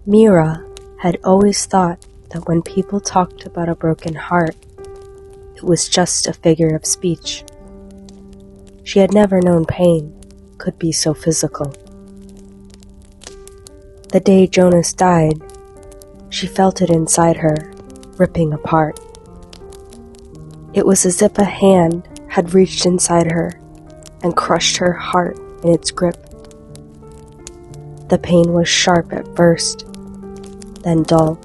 Mira had always thought that when people talked about a broken heart, it was just a figure of speech. She had never known pain could be so physical. The day Jonas died, she felt it inside her, ripping apart. It was as if a hand had reached inside her and crushed her heart in its grip. The pain was sharp at first, then dull,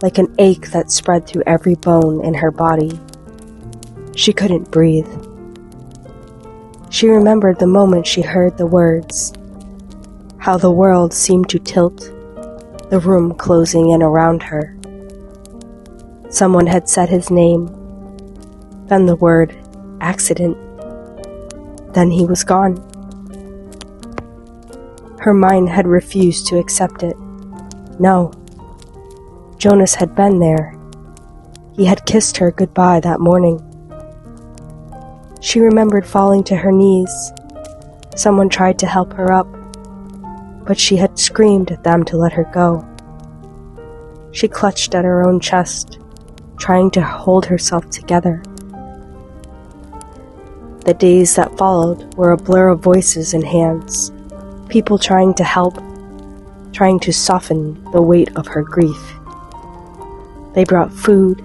like an ache that spread through every bone in her body. She couldn't breathe. She remembered the moment she heard the words, how the world seemed to tilt, the room closing in around her. Someone had said his name, then the word accident, then he was gone. Her mind had refused to accept it. No. Jonas had been there. He had kissed her goodbye that morning. She remembered falling to her knees. Someone tried to help her up, but she had screamed at them to let her go. She clutched at her own chest, trying to hold herself together. The days that followed were a blur of voices and hands, people trying to help, trying to soften the weight of her grief. They brought food.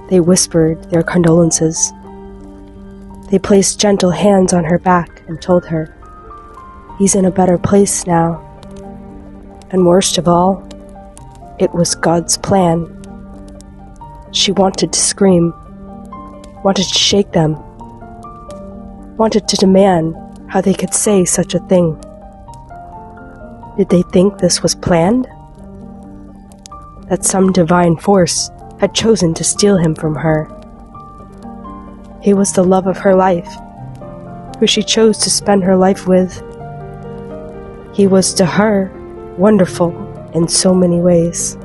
They whispered their condolences. They placed gentle hands on her back and told her, "He's in a better place now." And worst of all, it was God's plan. She wanted to scream, wanted to shake them, wanted to demand how they could say such a thing. Did they think this was planned? That some divine force had chosen to steal him from her? He was the love of her life, who she chose to spend her life with. He was to her wonderful in so many ways.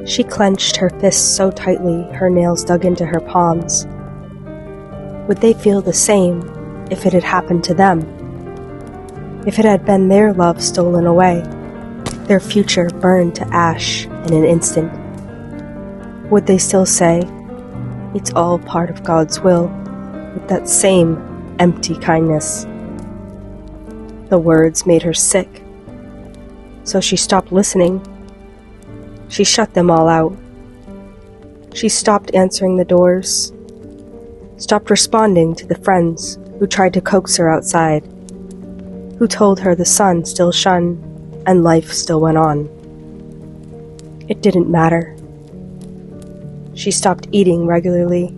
She clenched her fists so tightly her nails dug into her palms. Would they feel the same if it had happened to them? If it had been their love stolen away, their future burned to ash in an instant? Would they still say, "It's all part of God's will," with that same empty kindness? The words made her sick, so she stopped listening. She shut them all out. She stopped answering the doors, stopped responding to the friends who tried to coax her outside, who told her the sun still shone and life still went on. It didn't matter. She stopped eating regularly,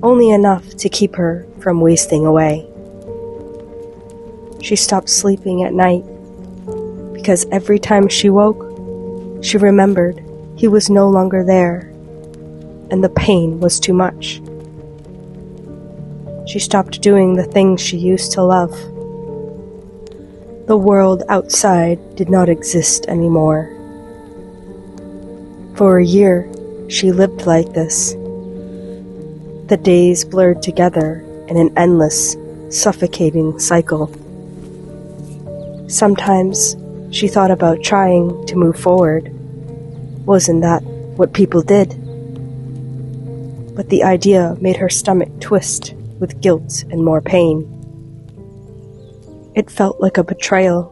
only enough to keep her from wasting away. She stopped sleeping at night, because every time she woke, she remembered he was no longer there, and the pain was too much. She stopped doing the things she used to love. The world outside did not exist anymore. For a year, she lived like this. The days blurred together in an endless, suffocating cycle. Sometimes she thought about trying to move forward. Wasn't that what people did? But the idea made her stomach twist with guilt and more pain. It felt like a betrayal.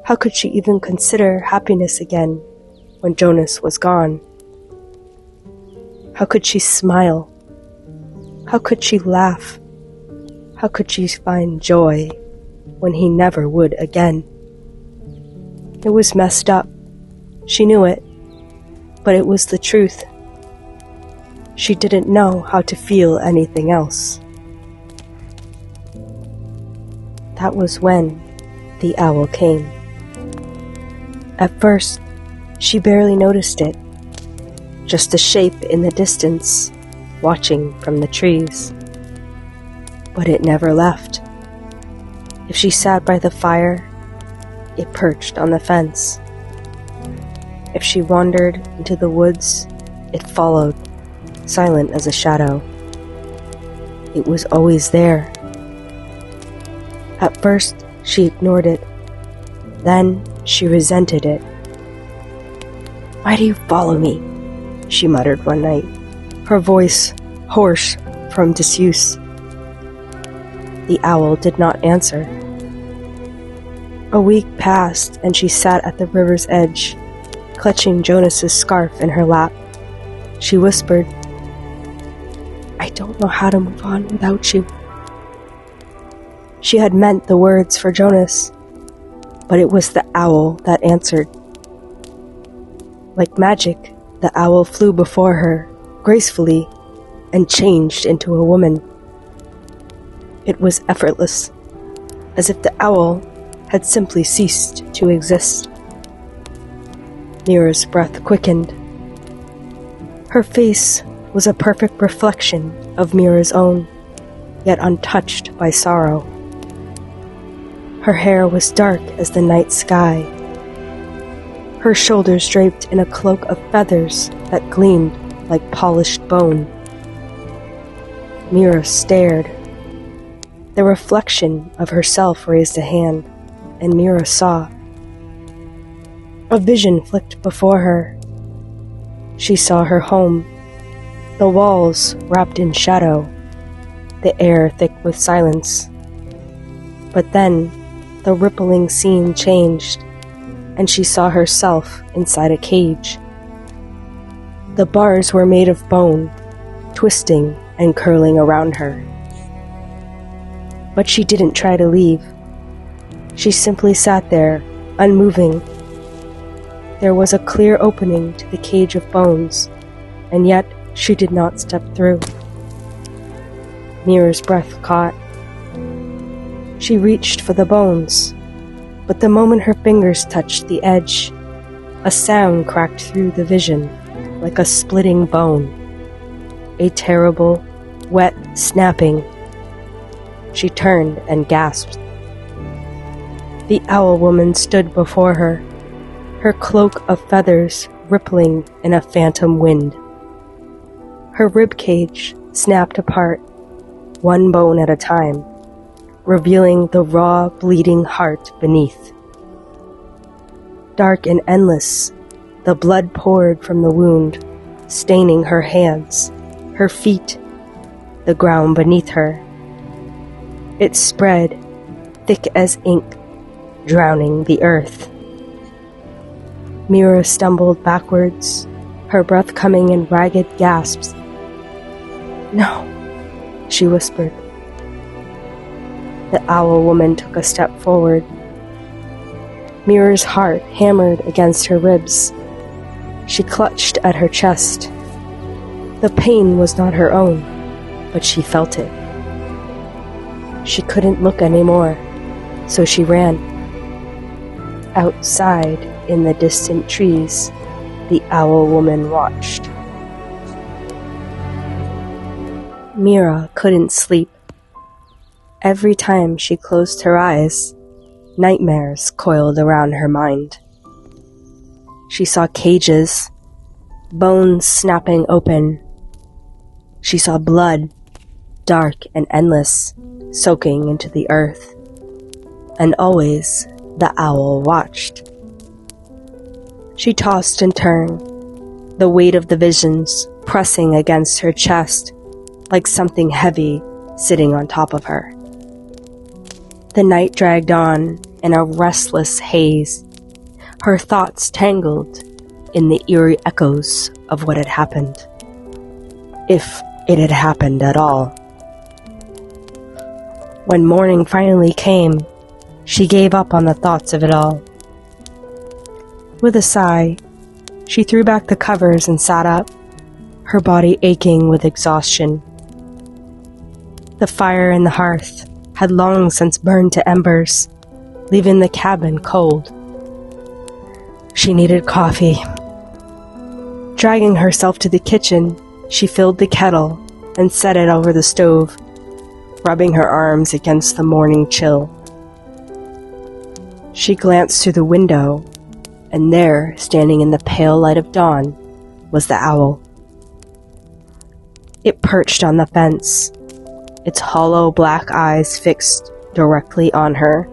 How could she even consider happiness again when Jonas was gone? How could she smile? How could she laugh? How could she find joy when he never would again? It was messed up. She knew it, but it was the truth. She didn't know how to feel anything else. That was when the owl came. At first, she barely noticed it, just a shape in the distance, watching from the trees. But it never left. If she sat by the fire, it perched on the fence. If she wandered into the woods, it followed, silent as a shadow. It was always there. At first, She ignored it. Then she resented it. "Why do you follow me?" she muttered one night, her voice hoarse from disuse. The owl did not answer. A week passed, and she sat at the river's edge, clutching Jonas's scarf in her lap. She whispered, "I don't know how to move on without you." She had meant the words for Jonas, but it was the owl that answered. Like magic, the owl flew before her, gracefully, and changed into a woman. It was effortless, as if the owl had simply ceased to exist. Mira's breath quickened. Her face was a perfect reflection of Mira's own, yet untouched by sorrow. Her hair was dark as the night sky, her shoulders draped in a cloak of feathers that gleamed like polished bone. Mira stared. The reflection of herself raised a hand, and Mira saw. A vision flicked before her. She saw her home, the walls wrapped in shadow, the air thick with silence. But then, the rippling scene changed, and she saw herself inside a cage. The bars were made of bone, twisting and curling around her. But she didn't try to leave. She simply sat there, unmoving. There was a clear opening to the cage of bones, and yet she did not step through. Mira's breath caught. She reached for the bones, but the moment her fingers touched the edge, a sound cracked through the vision like a splitting bone. A terrible, wet snapping. She turned and gasped. The owl woman stood before her, her cloak of feathers rippling in a phantom wind. Her ribcage snapped apart, one bone at a time, revealing the raw, bleeding heart beneath. Dark and endless, the blood poured from the wound, staining her hands, her feet, the ground beneath her. It spread, thick as ink, drowning the earth. Mira stumbled backwards, her breath coming in ragged gasps. "No," she whispered. The owl woman took a step forward. Mira's heart hammered against her ribs. She clutched at her chest. The pain was not her own, but she felt it. She couldn't look anymore, so she ran. Outside, in the distant trees, the owl woman watched. Mira couldn't sleep. Every time she closed her eyes, nightmares coiled around her mind. She saw cages, bones snapping open. She saw blood, dark and endless, soaking into the earth. And always, the owl watched. She tossed and turned, the weight of the visions pressing against her chest like something heavy sitting on top of her. The night dragged on in a restless haze, her thoughts tangled in the eerie echoes of what had happened. If it had happened at all. When morning finally came, she gave up on the thoughts of it all. With a sigh, she threw back the covers and sat up, her body aching with exhaustion. The fire in the hearth had long since burned to embers, leaving the cabin cold. She needed coffee. Dragging herself to the kitchen, she filled the kettle and set it over the stove, rubbing her arms against the morning chill. She glanced through the window, and there, standing in the pale light of dawn, was the owl. It perched on the fence, its hollow black eyes fixed directly on her,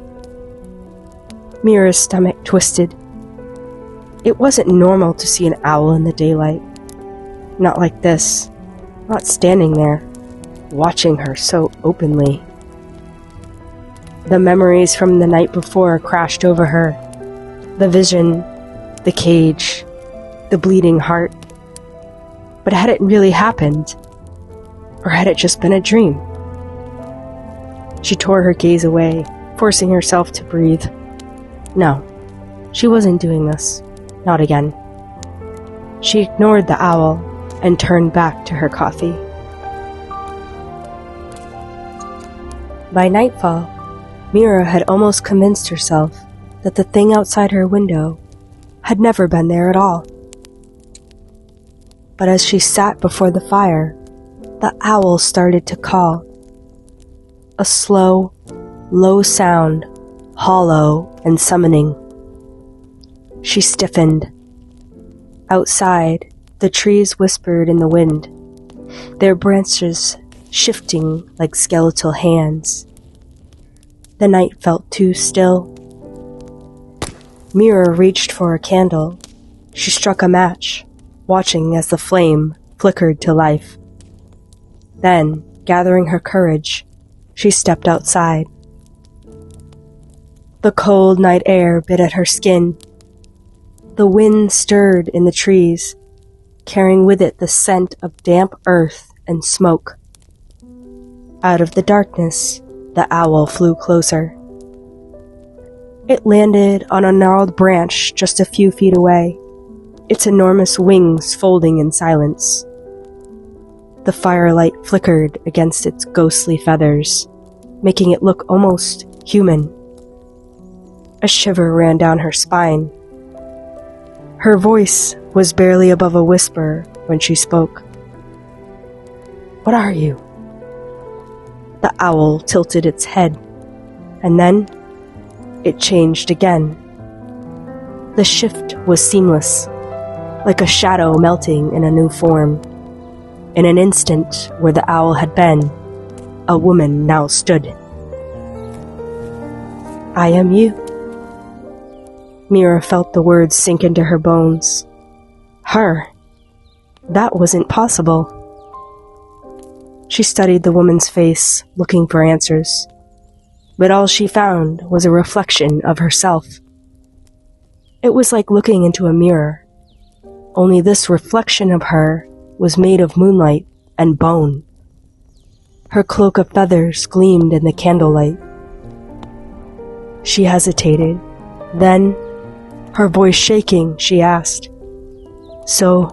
Mira's stomach twisted. It wasn't normal to see an owl in the daylight. Not like this. Not standing there, watching her so openly. The memories from the night before crashed over her. The vision, the cage, the bleeding heart. But had it really happened? Or had it just been a dream? She tore her gaze away, forcing herself to breathe. No, she wasn't doing this. Not again. She ignored the owl and turned back to her coffee. By nightfall, Mira had almost convinced herself that the thing outside her window had never been there at all. But as she sat before the fire, the owl started to call. A slow, low sound, hollow and summoning. She stiffened. Outside, the trees whispered in the wind, their branches shifting like skeletal hands. The night felt too still. Mira reached for a candle. She struck a match, watching as the flame flickered to life. Then, gathering her courage, she stepped outside. The cold night air bit at her skin. The wind stirred in the trees, carrying with it the scent of damp earth and smoke. Out of the darkness, the owl flew closer. It landed on a gnarled branch just a few feet away, its enormous wings folding in silence. The firelight flickered against its ghostly feathers, making it look almost human. A shiver ran down her spine. Her voice was barely above a whisper when she spoke. "What are you?" The owl tilted its head, and then it changed again. The shift was seamless, like a shadow melting in a new form. In an instant where the owl had been, a woman now stood. "I am you." Mira felt the words sink into her bones. Her. That wasn't possible. She studied the woman's face, looking for answers. But all she found was a reflection of herself. It was like looking into a mirror. Only this reflection of her was made of moonlight and bone. Her cloak of feathers gleamed in the candlelight. She hesitated. Then, her voice shaking, she asked, "So,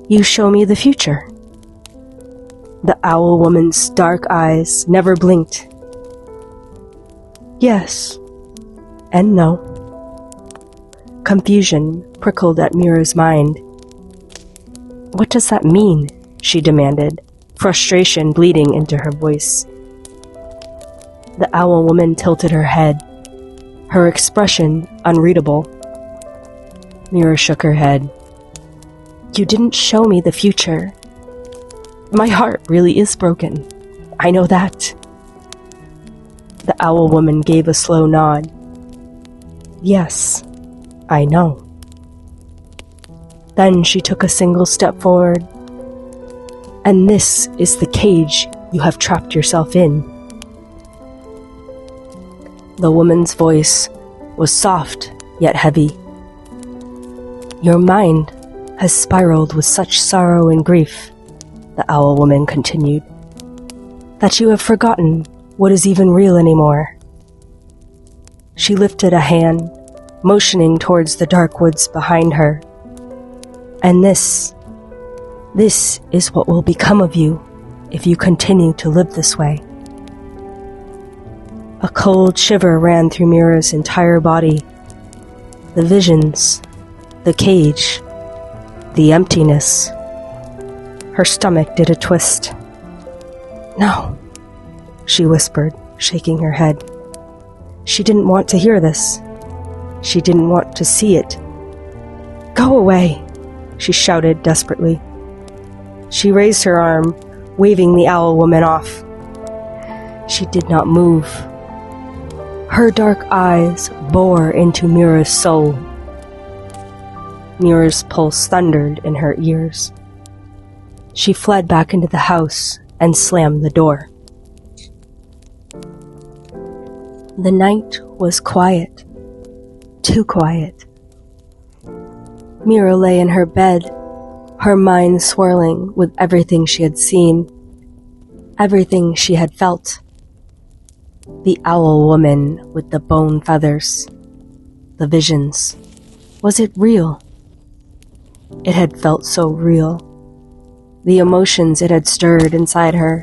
you show me the future?" The owl woman's dark eyes never blinked. Yes, and no. Confusion prickled at Mira's mind. "What does that mean?" she demanded, frustration bleeding into her voice. The owl woman tilted her head, her expression unreadable. Mira shook her head. "You didn't show me the future. My heart really is broken. I know that." The owl woman gave a slow nod. "Yes, I know." Then she took a single step forward. "And this is the cage you have trapped yourself in." The woman's voice was soft yet heavy. "Your mind has spiraled with such sorrow and grief," the owl woman continued, "that you have forgotten what is even real anymore." She lifted a hand, motioning towards the dark woods behind her. "And this is what will become of you if you continue to live this way." A cold shiver ran through Mira's entire body. The visions, the cage, the emptiness. Her stomach did a twist. "No," she whispered, shaking her head. She didn't want to hear this. She didn't want to see it. "Go away," she shouted desperately. She raised her arm, waving the owl woman off. She did not move. Her dark eyes bore into Mira's soul. Mira's pulse thundered in her ears. She fled back into the house and slammed the door. The night was quiet, too quiet. Mira lay in her bed, her mind swirling with everything she had seen, everything she had felt. The owl woman with the bone feathers, the visions. Was it real? It had felt so real. The emotions it had stirred inside her,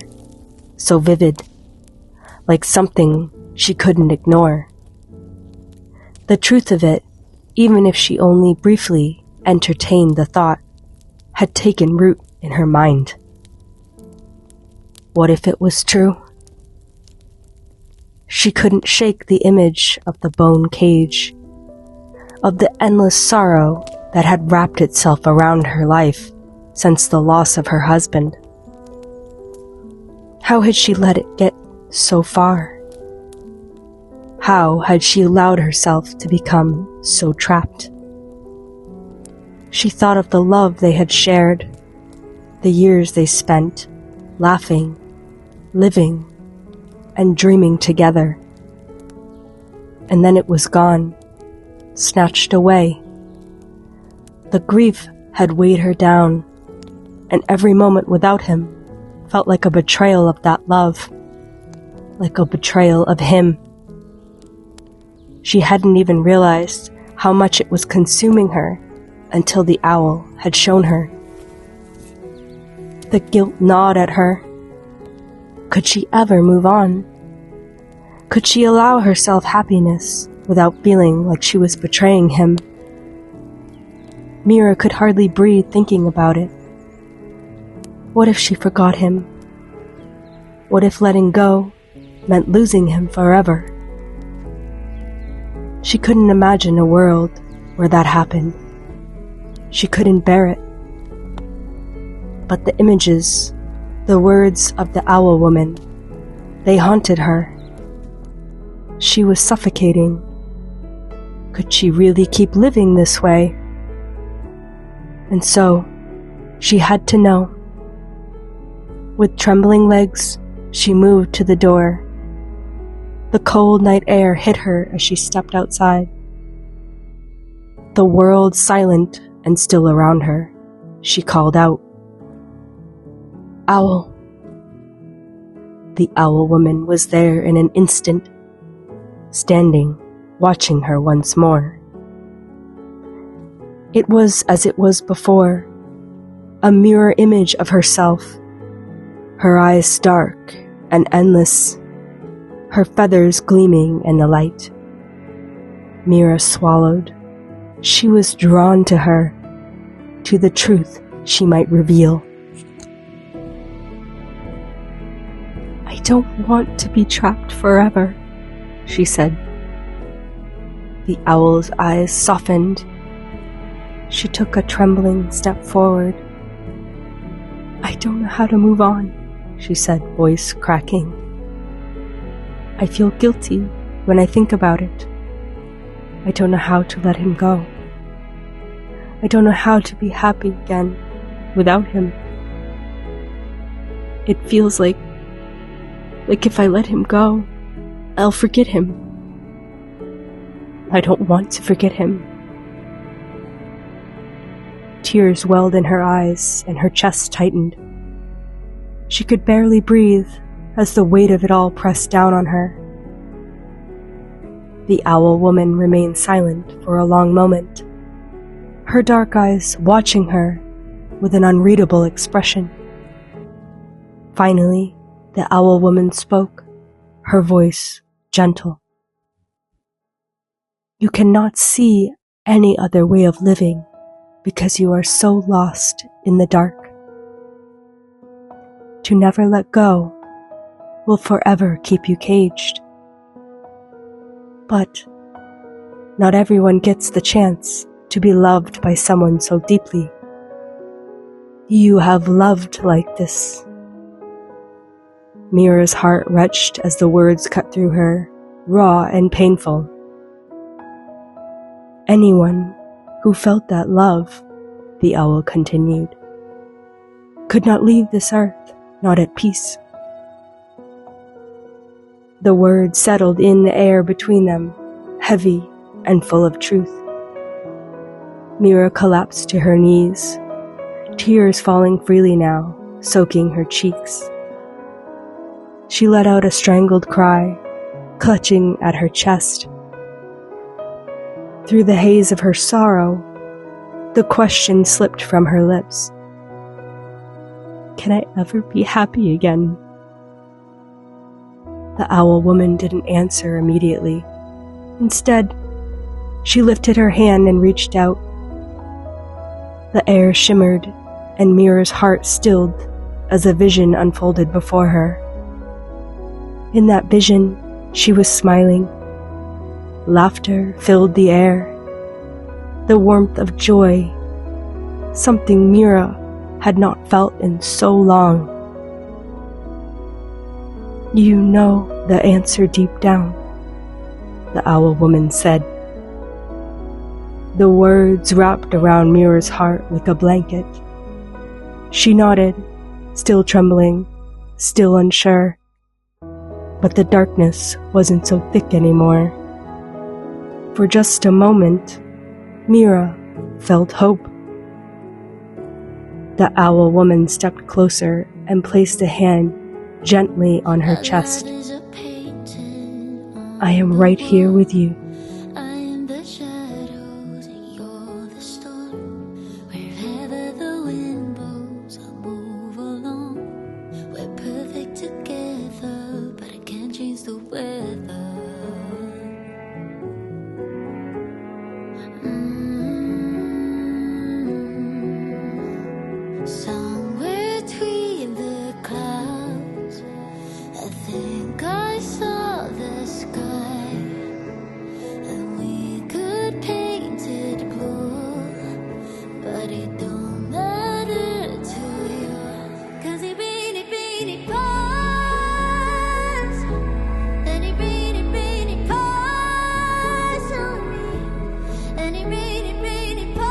so vivid, like something she couldn't ignore. The truth of it, even if she only briefly entertained the thought, had taken root in her mind. What if it was true? She couldn't shake the image of the bone cage, of the endless sorrow that had wrapped itself around her life since the loss of her husband. How had she let it get so far? How had she allowed herself to become so trapped? She thought of the love they had shared, the years they spent laughing, living, and dreaming together. And then it was gone, snatched away. The grief had weighed her down, and every moment without him felt like a betrayal of that love, like a betrayal of him. She hadn't even realized how much it was consuming her until the owl had shown her. The guilt gnawed at her. Could she ever move on? Could she allow herself happiness without feeling like she was betraying him? Mira could hardly breathe thinking about it. What if she forgot him? What if letting go meant losing him forever? She couldn't imagine a world where that happened. She couldn't bear it. But the images, the words of the owl woman, they haunted her. She was suffocating. Could she really keep living this way? And so, she had to know. With trembling legs, she moved to the door. The cold night air hit her as she stepped outside. The world silent and still around her, she called out, "Owl." The owl woman was there in an instant, standing, watching her once more. It was as it was before, a mirror image of herself, her eyes dark and endless, her feathers gleaming in the light. Mira swallowed. She was drawn to her, to the truth she might reveal. "I don't want to be trapped forever," she said. The owl's eyes softened. She took a trembling step forward. "I don't know how to move on," she said, voice cracking. "I feel guilty when I think about it. I don't know how to let him go. I don't know how to be happy again without him. It feels like if I let him go, I'll forget him. I don't want to forget him." Tears welled in her eyes and her chest tightened. She could barely breathe as the weight of it all pressed down on her. The owl woman remained silent for a long moment, her dark eyes watching her with an unreadable expression. Finally, the owl woman spoke, her voice gentle. "You cannot see any other way of living because you are so lost in the dark. To never let go will forever keep you caged. But not everyone gets the chance to be loved by someone so deeply. You have loved like this." Mira's heart retched as the words cut through her, raw and painful. Anyone who felt that love, the owl continued, could not leave this earth, not at peace. The words settled in the air between them, heavy and full of truth. Mira collapsed to her knees, tears falling freely now, soaking her cheeks. She let out a strangled cry, clutching at her chest. Through the haze of her sorrow, the question slipped from her lips. Can I ever be happy again? The owl woman didn't answer immediately. Instead, she lifted her hand and reached out. The air shimmered, and Mira's heart stilled as a vision unfolded before her. In that vision, she was smiling. Laughter filled the air. The warmth of joy, something Mira had not felt in so long. You know the answer deep down, the owl woman said. The words wrapped around Mira's heart like a blanket. She nodded, still trembling, still unsure. But the darkness wasn't so thick anymore. For just a moment, Mira felt hope. The owl woman stepped closer and placed a hand gently on her chest. I am right here with you. Somewhere between the clouds, I think I saw the sky, and we could paint it blue, but it don't matter to you, 'cause it beanie paws, and it beanie paws on me, and it beanie paws.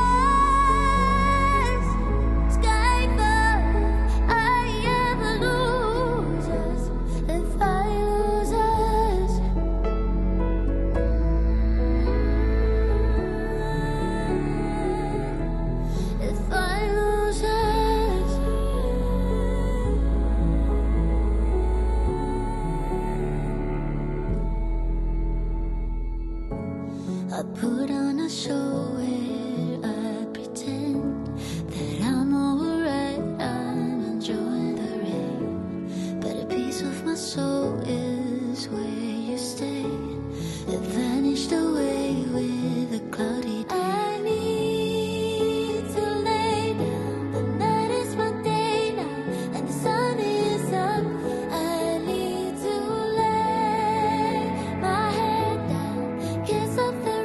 I put on a show where I pretend that I'm alright, I'm enjoying the rain, but a piece of my soul is where you stay. It vanished away with a cloudy day. I need to lay down, the night is my day now, and the sun is up. I need to lay my head down, kiss off the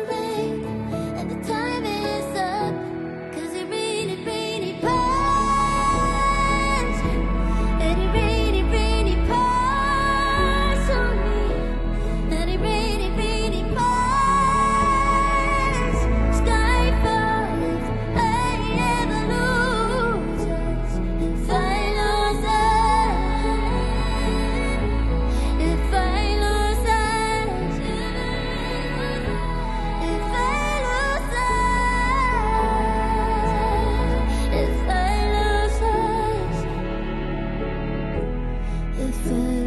if I